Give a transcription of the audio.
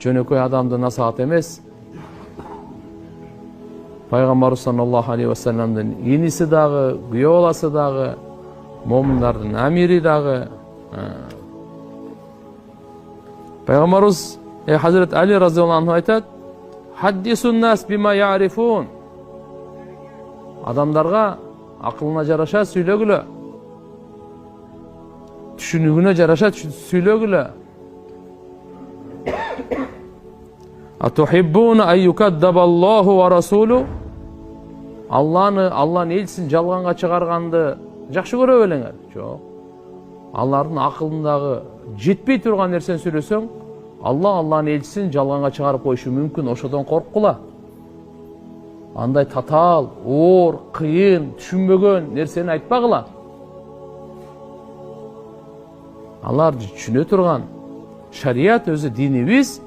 жөнөкөй адамды насаат эмес. Пайгамбарыбыз саллаллаху алейхи ва салламдын иниси дагы, күйөө баласы дагы, момундардын амири дагы. Пайгамбарыбыз Hazret Ali radhiyallahu anh айтат: "Haddisun nas bima ya'rifun." Адамдарга акылына жараша сүйлөгүлө. Түшүнүгүнө жараша сүйлөгүлө. Atuhibbuna an yukaddaba Allahu wa rasuluhu. Алланын элчисин жалганга чыгарганды жакшы көрө белеңер? Жок. Аллардын акылындагы жетпей турган нерсени сүйлөсөң, Алланын элчисин жалганга чыгарып коюшу мүмкүн, ошодон корккула. Андай татаал, оор, кыйын, түшүнбөгөн нерсени айтпагыла. Алар түшүнө турган шарият өзү динибиз